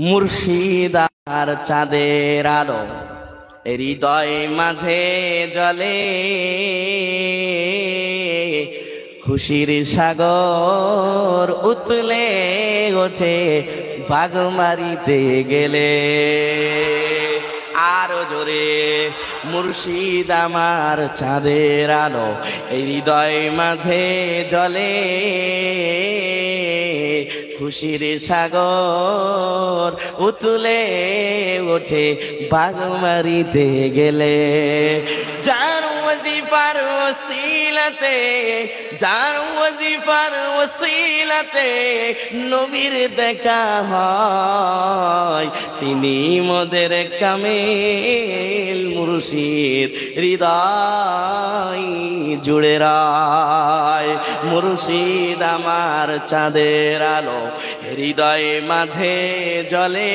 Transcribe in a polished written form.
মুর্শিদ আর চাঁদের আলো হৃদয় মাঝে জ্বলে, খুশির সাগর উতলে ওঠে বাগমারিতে গেলে। আরো জোরে, মুর্শিদ আমার চাঁদের আলো হৃদয় মাঝে জ্বলে, খুশির সাগর উতলে ওঠে বাগমারিতে গেলে। যার ওয়াজিফার ওসিলাতে, যার ওয়াজিফার ওসিলাতে নবীর দেখা হয়, তিনি মোদের কামেল মুর্শিদ হৃদয় জুড়ে রায়। মুর্শিদ আমার চাঁদের আলো হৃদয় মাঝে জ্বলে,